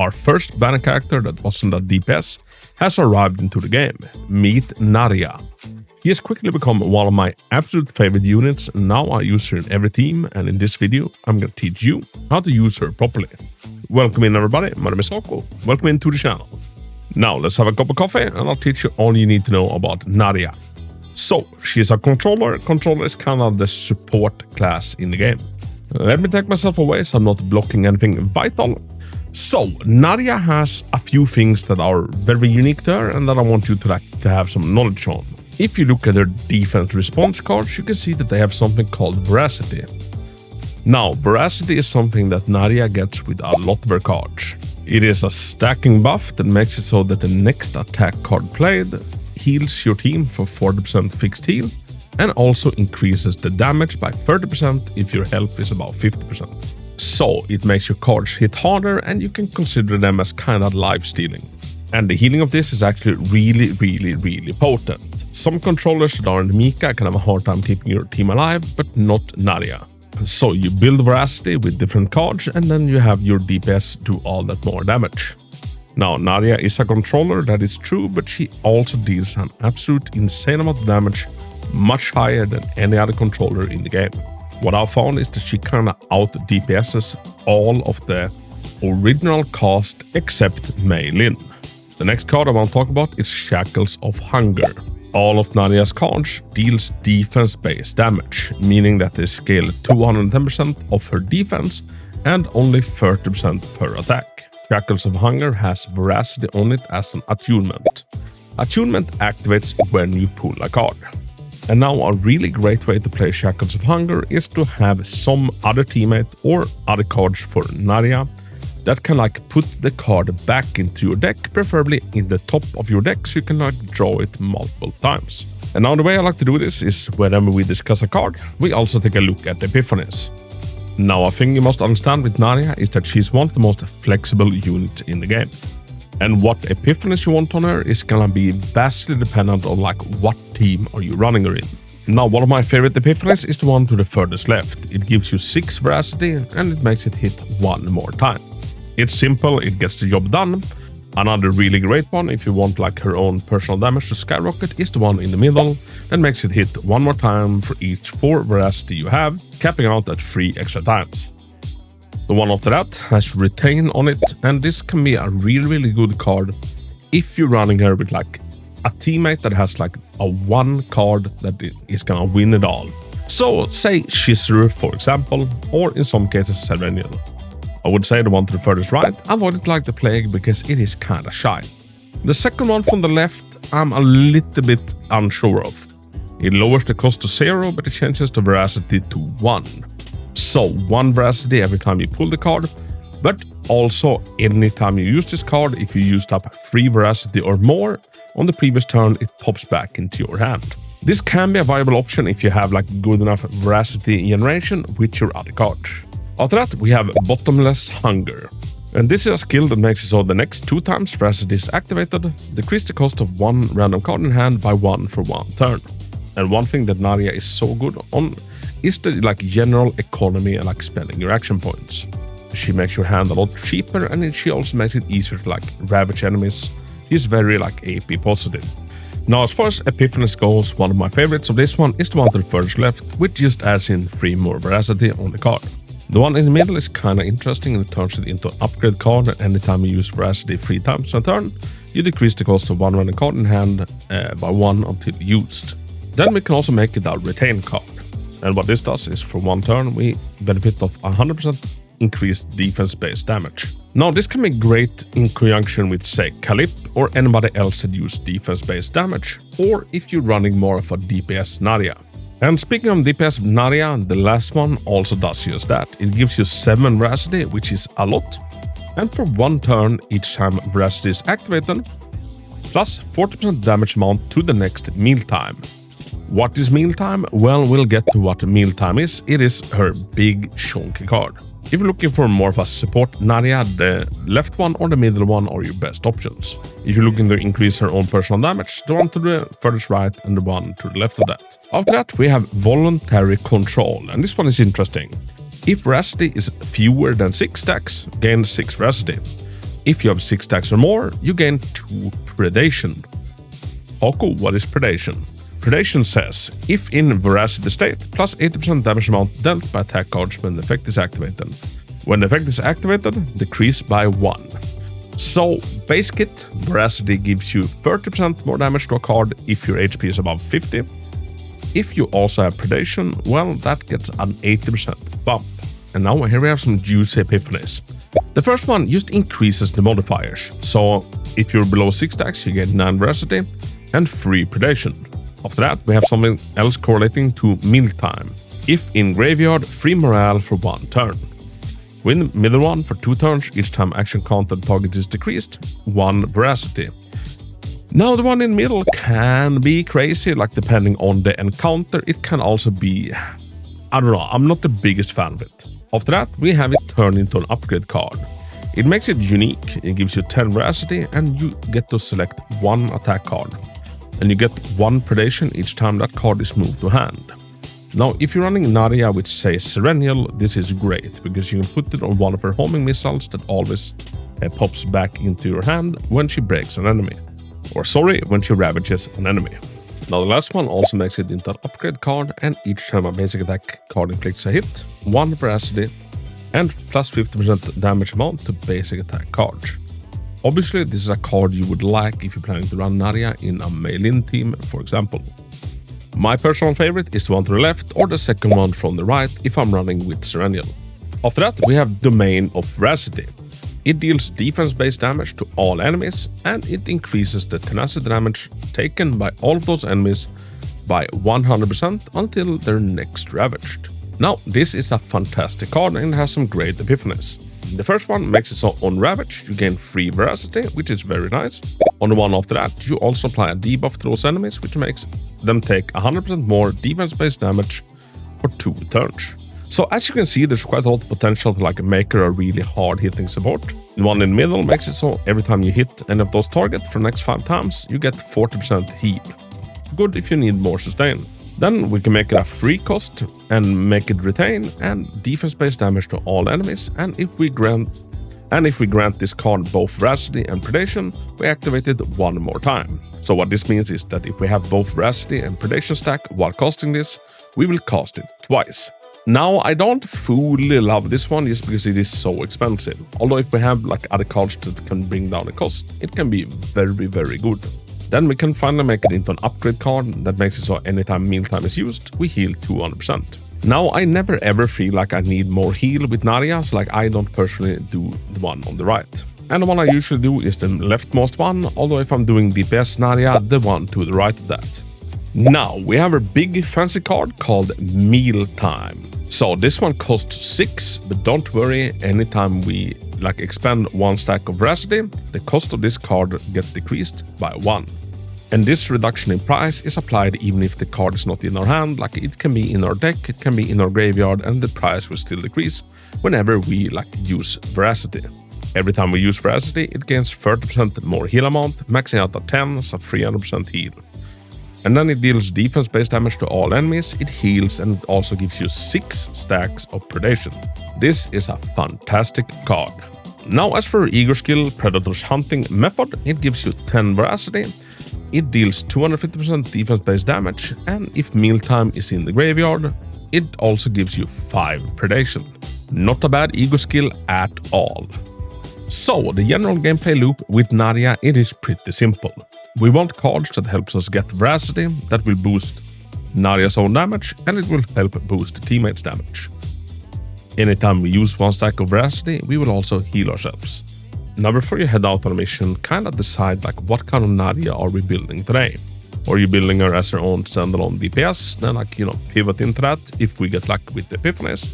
our first banner character that wasn't a DPS has arrived into the game. Meet Narja. He has quickly become one of my absolute favorite units, and now I use her in every team, and in this video I'm gonna teach you how to use her properly. Welcome in everybody, my name is Hako. Welcome into the channel. Now let's have a cup of coffee and I'll teach you all you need to know about Narja. So, she is a controller. Controller is kind of the support class in the game. Let me take myself away so I'm not blocking anything vital. So, Narja has a few things that are very unique to her and that I want you to have some knowledge on. If you look at their defense response cards, you can see that they have something called Veracity. Now, Veracity is something that Narja gets with a lot of her cards. It is a stacking buff that makes it so that the next attack card played heals your team for 40% fixed heal, and also increases the damage by 30% if your health is about 50%. So it makes your cards hit harder and you can consider them as kind of life stealing. And the healing of this is actually really potent. Some controllers that are in Mika can have a hard time keeping your team alive, but not Narja. So you build Veracity with different cards and then you have your DPS do all that more damage. Now, Narja is a controller, that is true, but she also deals an absolute insane amount of damage, much higher than any other controller in the game. What I found is that she kinda out DPSs all of the original cast except Mei Lin. The next card I want to talk about is Shackles of Hunger. All of Narja's cards deals defense-based damage, meaning that they scale 210% of her defense and only 30% of her attack. Shackles of Hunger has Veracity on it as an attunement. Attunement activates when you pull a card. And now a really great way to play Shackles of Hunger is to have some other teammate or other cards for Narja that can put the card back into your deck, preferably in the top of your deck so you can draw it multiple times. And now the way I like to do this is whenever we discuss a card, we also take a look at the epiphanies. Now a thing you must understand with Narja is that she's one of the most flexible units in the game. And what epiphanies you want on her is gonna be vastly dependent on what team are you running her in. Now one of my favorite epiphanies is the one to the furthest left. It gives you 6 Veracity and it makes it hit 1 more time. It's simple, it gets the job done. Another really great one, if you want her own personal damage to skyrocket, is the one in the middle that makes it hit 1 more time for each 4 Veracity you have, capping out at 3 extra times. The one after that has Retain on it, and this can be a really good card if you're running her with a teammate that has a 1 card that is gonna win it all. So say Shizuru for example, or in some cases Serenial. I would say the one to the furthest right, avoid it like the plague because it is kinda shy. The second one from the left, I'm a little bit unsure of. It lowers the cost to 0, but it changes the Veracity to 1. So 1 Veracity every time you pull the card, but also anytime you use this card, if you used up 3 Veracity or more, on the previous turn it pops back into your hand. This can be a viable option if you have good enough Veracity generation with your other cards. After that, we have Bottomless Hunger. And this is a skill that makes it so the next 2 times Veracity is activated, decrease the cost of 1 random card in hand by 1 for 1 turn. And one thing that Narja is so good on is the general economy and spending your action points. She makes your hand a lot cheaper and she also makes it easier to ravage enemies. She's very AP positive. Now as far as epiphanies goes, one of my favorites of this one is the one to the first left, which just adds in 3 more Veracity on the card. The one in the middle is kinda interesting and it turns it into an upgrade card, and anytime you use Veracity 3 times a turn, you decrease the cost of 1 random card in hand by 1 until used. Then we can also make it a retain card. And what this does is for 1 turn we benefit of 100% increased defense-based damage. Now this can be great in conjunction with say Calip or anybody else that uses defense-based damage, or if you're running more of a DPS Narja. And speaking of DPS Narja, the last one also does just that. It gives you 7 Veracity, which is a lot, and for 1 turn each time Veracity is activated, plus 40% damage amount to the next mealtime. What is mealtime? Well, we'll get to what mealtime is. It is her big chunky card. If you're looking for more of a support Narja, the left one or the middle one are your best options. If you're looking to increase her own personal damage, the one to the furthest right and the one to the left of that. After that, we have Voluntary Control, and this one is interesting. If Veracity is fewer than 6 stacks, gain 6 Veracity. If you have 6 stacks or more, you gain 2 predation. Hako, what is predation? Predation says, if in veracity state, plus 80% damage amount dealt by attack cards when the effect is activated. When the effect is activated, decrease by 1. So, base kit, veracity gives you 30% more damage to a card if your HP is above 50. If you also have predation, well, that gets an 80% bump. And now here we have some juicy epiphanies. The first one just increases the modifiers. So, if you're below 6 stacks, you get 9 veracity and 3 predation. After that, we have something else correlating to mealtime. If in graveyard, 3 morale for 1 turn. Win the middle one for 2 turns each time action content target is decreased, 1 veracity. Now the one in middle can be crazy, like depending on the encounter, it can also be, I don't know, I'm not the biggest fan of it. After that, we have it turned into an upgrade card. It makes it unique, it gives you 10 veracity and you get to select 1 attack card. And you get 1 predation each time that card is moved to hand. Now, if you're running Narja with, say, Serenial, this is great, because you can put it on one of her homing missiles that always pops back into your hand when she breaks an enemy. Or sorry, when she ravages an enemy. Now the last one also makes it into an upgrade card, and each time a basic attack card inflicts a hit, 1 veracity, and plus 50% damage amount to basic attack cards. Obviously, this is a card you would like if you're planning to run Narja in a mail-in team, for example. My personal favorite is the one to the left or the second one from the right if I'm running with Serenial. After that, we have Domain of Veracity. It deals defense-based damage to all enemies, and it increases the tenacity damage taken by all of those enemies by 100% until they're next ravaged. Now, this is a fantastic card and has some great epiphanies. The first one makes it so on Ravage, you gain 3 veracity, which is very nice. On the one after that, you also apply a debuff to those enemies, which makes them take 100% more defense-based damage for 2 turns. So as you can see, there's quite a lot of potential to make her a really hard-hitting support. The one in the middle makes it so every time you hit any of those targets for the next 5 times, you get 40% heal. Good if you need more sustain. Then we can make it a free cost and make it retain and defense-based damage to all enemies. And if we grant this card both veracity and predation, we activate it 1 more time. So what this means is that if we have both veracity and predation stack while casting this, we will cast it twice. Now I don't fully love this one just because it is so expensive. Although if we have other cards that can bring down the cost, it can be very, very good. Then we can finally make it into an upgrade card that makes it so anytime mealtime is used, we heal 200%. Now, I never ever feel like I need more heal with Narja, so I don't personally do the one on the right. And the one I usually do is the leftmost one, although if I'm doing DPS Narja, the one to the right of that. Now, we have a big fancy card called Mealtime. So this one costs 6, but don't worry, anytime we expend 1 stack of veracity, the cost of this card gets decreased by 1. And this reduction in price is applied even if the card is not in our hand, it can be in our deck, it can be in our graveyard, and the price will still decrease whenever we use veracity. Every time we use veracity, it gains 30% more heal amount, maxing out at 10, so 300% heal. And then it deals defense-based damage to all enemies, it heals, and it also gives you 6 stacks of predation. This is a fantastic card. Now as for Eager Skill Predator's Hunting Method, it gives you 10 veracity, it deals 250% defense-based damage, and if mealtime is in the graveyard, it also gives you 5 predation. Not a bad ego skill at all. So the general gameplay loop with Narja, it is pretty simple. We want cards that helps us get veracity, that will boost Narja's own damage, and it will help boost teammates' damage. Anytime we use 1 stack of veracity, we will also heal ourselves. Now before you head out on a mission, decide what kind of Narja are we building today. Are you building her as her own standalone DPS? Then pivot into that if we get lucky with the epiphanies.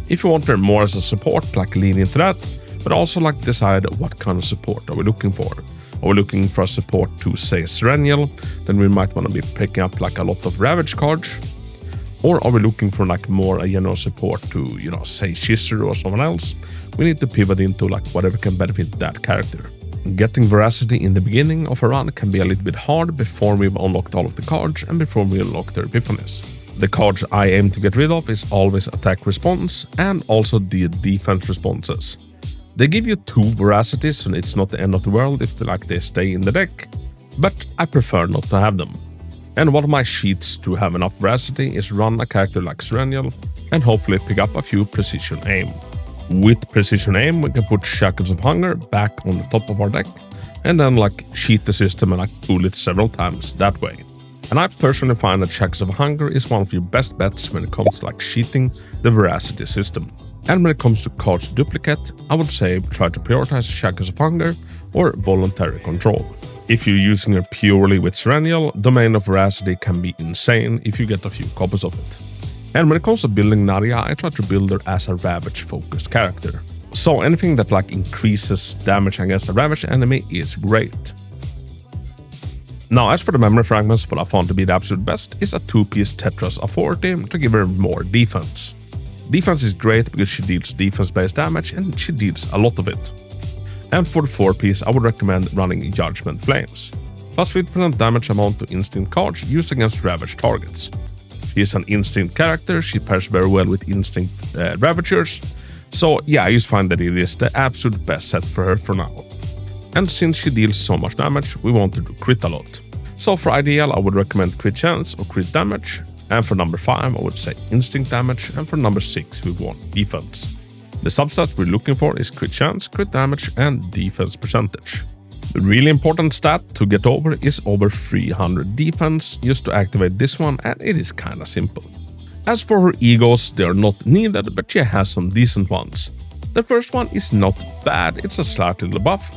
If you want her more as a support, lean into that, but also decide what kind of support are we looking for. Are we looking for a support to, say, Serenial? Then we might want to be picking up a lot of Ravage cards. Or are we looking for more a general support to, say, Shizuru or someone else? We need to pivot into whatever can benefit that character. Getting veracity in the beginning of a run can be a little bit hard before we've unlocked all of the cards and before we unlock their epiphanies. The cards I aim to get rid of is always attack response and also the defense responses. They give you 2 veracity, so it's not the end of the world if they stay in the deck, but I prefer not to have them. And one of my cheats to have enough veracity is run a character like Serenial and hopefully pick up a few precision aim. With precision aim, we can put Shackles of Hunger back on the top of our deck and then cheat the system and fool it several times that way. And I personally find that Shackles of Hunger is one of your best bets when it comes to cheating the veracity system. And when it comes to cards duplicate, I would say try to prioritize Shackles of Hunger or Voluntary Control. If you're using it purely with Serenial, Domain of Veracity can be insane if you get a few copies of it. And when it comes to building Narja, I try to build her as a Ravage-focused character. So anything that increases damage against a Ravage enemy is great. Now, as for the memory fragments, what I found to be the absolute best is a 2-piece Tetras Authority to give her more defense. Defense is great because she deals defense-based damage and she deals a lot of it. And for the 4-piece, I would recommend running Judgment Flames. Plus 50% damage amount to instinct cards used against Ravage targets. She is an instinct character, she pairs very well with instinct Ravagers. So yeah, I just find that it is the absolute best set for her for now. And since she deals so much damage, we want her to crit a lot. So for ideal, I would recommend crit chance or crit damage. And for number 5, I would say instinct damage. And for number 6, we want defense. The substats we're looking for is crit chance, crit damage, and defense percentage. The really important stat to get over is over 300 defense, just to activate this one, and it is kinda simple. As for her egos, they are not needed, but she has some decent ones. The first one is not bad, it's a slight little buff.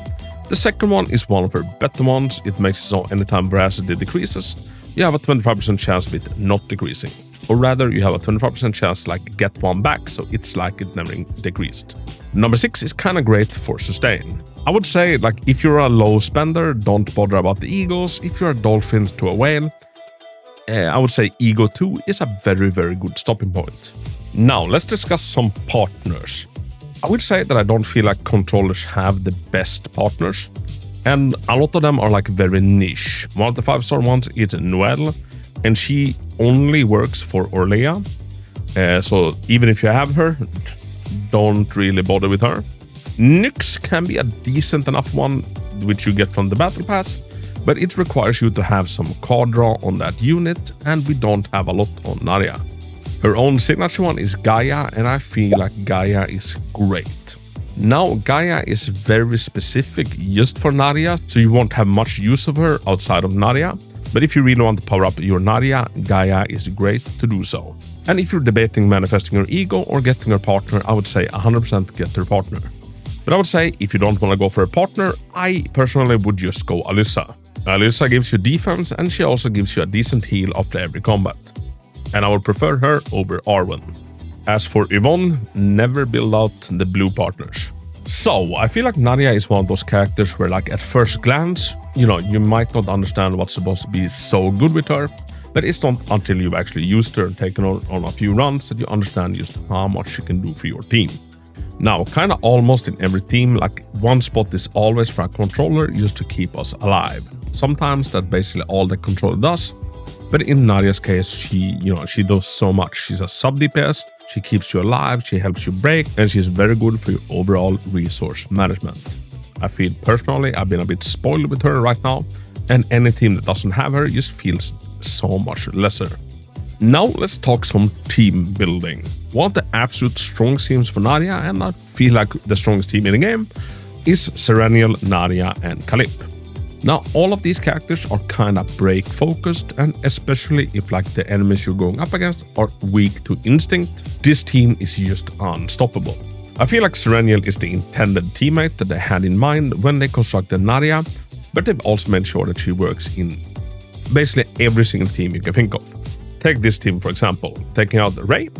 The second one is one of her better ones, it makes it so anytime veracity decreases, you have a 25% chance of it not decreasing. Or rather, you have a 25% chance get one back, so it's it never decreased. Number 6 is kinda great for sustain. I would say, if you're a low spender, don't bother about the egos. If you're a dolphin to a whale, I would say Ego 2 is a very, very good stopping point. Now, let's discuss some partners. I would say that I don't feel like controllers have the best partners, and a lot of them are very niche. One of the 5-star ones is Noelle, and she only works for Orlea. So even if you have her, don't really bother with her. Nyx can be a decent enough one, which you get from the battle pass, but it requires you to have some card draw on that unit, and we don't have a lot on Narja. Her own signature one is Gaia, and I feel like Gaia is great. Now, Gaia is very specific just for Narja, so you won't have much use of her outside of Narja. But if you really want to power up your Narja, Gaia is great to do so. And if you're debating manifesting her ego or getting her partner, I would say 100% get her partner. But I would say if you don't want to go for a partner, I personally would just go Alyssa. Alyssa gives you defense and she also gives you a decent heal after every combat. And I would prefer her over Arwen. As for Yvonne, never build out the blue partners. So, I feel like Narja is one of those characters where at first glance, you might not understand what's supposed to be so good with her, but it's not until you've actually used her and taken her on a few runs that you understand just how much she can do for your team. Now, kinda almost in every team, one spot is always for a controller just to keep us alive. Sometimes that's basically all the controller does, but in Narja's case, she does so much. She's a sub DPS, she keeps you alive, she helps you break, and she's very good for your overall resource management. I feel personally I've been a bit spoiled with her right now, and any team that doesn't have her just feels so much lesser. Now let's talk some team building. One of the absolute strong teams for Narja, and I feel like the strongest team in the game, is Serenial, Narja, and Kalip. Now, all of these characters are kinda break focused, and especially if the enemies you're going up against are weak to instinct, this team is just unstoppable. I feel like Serenial is the intended teammate that they had in mind when they constructed Narja, but they've also made sure that she works in basically every single team you can think of. Take this team for example, taking out Ray,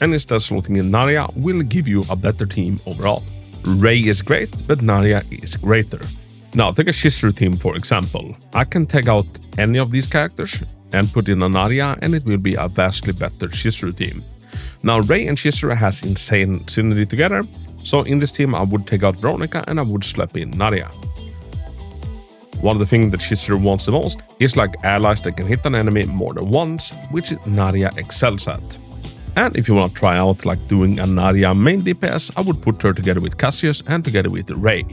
and instead slotting in Narja will give you a better team overall. Ray is great, but Narja is greater. Now, take a Shizuru team for example. I can take out any of these characters and put in a Narja, and it will be a vastly better Shizuru team. Now, Ray and Shizuru has insane synergy together, so in this team I would take out Veronica and I would slap in Narja. One of the things that Shizuru wants the most is allies that can hit an enemy more than once, which Narja excels at. And if you want to try out like doing a Narja main DPS, I would put her together with Cassius and together with Ray.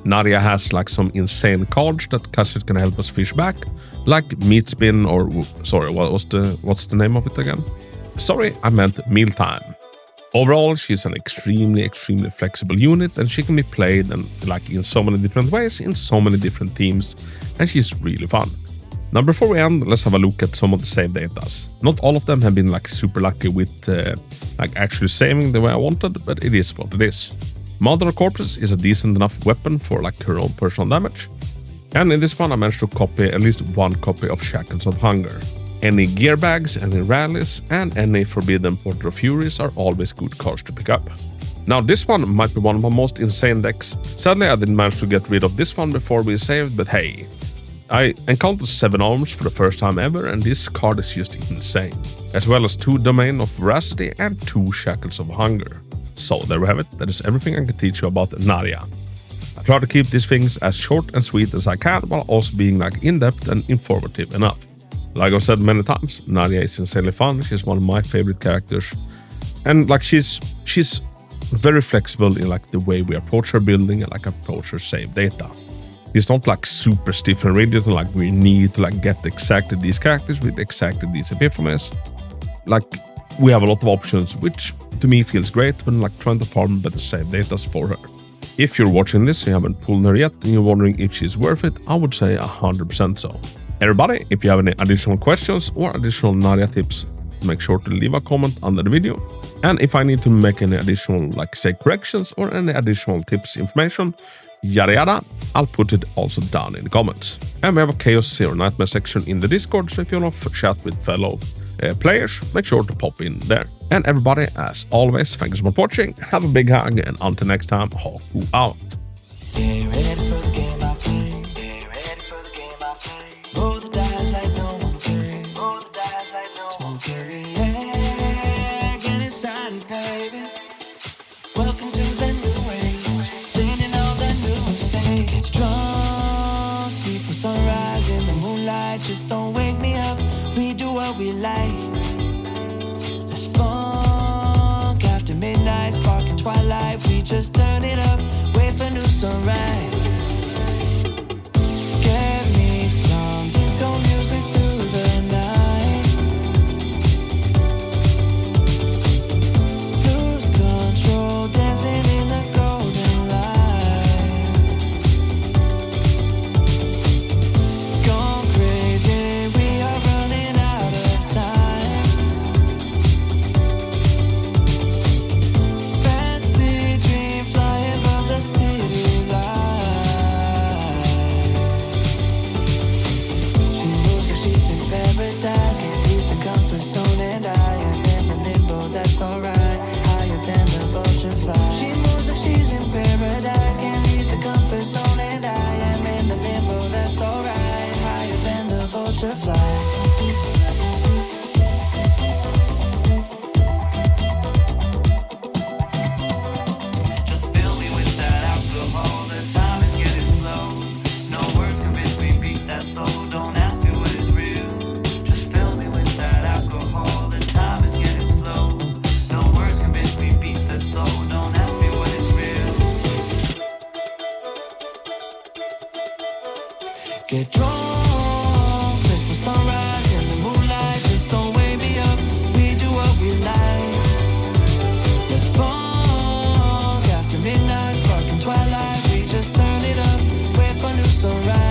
Narja has like some insane cards that Cassius can help us fish back, like Meat Spin or sorry, what's the name of it again? Sorry, I meant Mealtime. Overall, she's an extremely flexible unit, and she can be played in so many different ways in so many different teams, and she's really fun. Now before we end, let's have a look at some of the save datas. Not all of them have been like super lucky with actually saving the way I wanted, but it is what it is. Mother of Corpses is a decent enough weapon for like her own personal damage. And in this one I managed to copy at least one copy of Shackles of Hunger. Any gear bags, any rallies, and any Forbidden Porter of Furies are always good cards to pick up. Now this one might be one of my most insane decks. Sadly I didn't manage to get rid of this one before we saved, but hey. I encountered 7 arms for the first time ever, and this card is just insane. As well as 2 Domain of Veracity and 2 Shackles of Hunger. So there we have it, that is everything I can teach you about Narja. I try to keep these things as short and sweet as I can, while also being like in-depth and informative enough. Like I've said many times, Narja is insanely fun, she's one of my favorite characters. And like she's very flexible in like the way we approach her building and like approach her save data. It's not like super stiff and rigid and like we need to like get exactly these characters with exactly these epiphanies. Like we have a lot of options, which to me feels great when like trying to farm better save data for her. If you're watching this and you haven't pulled her yet and you're wondering if she's worth it, I would say 100% so. Everybody, if you have any additional questions or additional Narja tips, make sure to leave a comment under the video. And if I need to make any additional like say corrections or any additional tips information, yada yada, I'll put it also down in the comments. And we have a Chaos Zero Nightmare section in the Discord, so if you want to chat with fellow players, make sure to pop in there. And everybody, as always, thank you so much for watching, have a big hug, and until next time, Hako out. Roll the dice like no one cares. Smoke in the air, get excited, baby. Welcome to the new age, standing on the new stage. Get drunk before sunrise in the moonlight. Just don't wake me up, we do what we like. Let's funk after midnight, sparking twilight. We just turn it up, wait for new sunrise. Get me some disco music through the night. Lose control, dancing in the golden light. Gone crazy, we are running out of time. Fancy dream, fly above the city lights. She's in paradise, can't leave the comfort zone, and I am in the limbo, that's alright. Higher than the vulture fly. She moves like she's in paradise, can't leave the comfort zone, and I am in the limbo, that's alright. Higher than the vulture fly. Just fill me with that alcohol, the time is getting slow. No words convince me, beat that soul, don't ask me what is real. Just fill me with that alcohol, the time is getting slow. No words convince me, beat that soul, don't ask me what is real. Get drunk, wait for sunrise in the moonlight. Just don't wake me up, we do what we like. Let's funk after midnight, sparking twilight. We just turn it up, wait for new sunrise.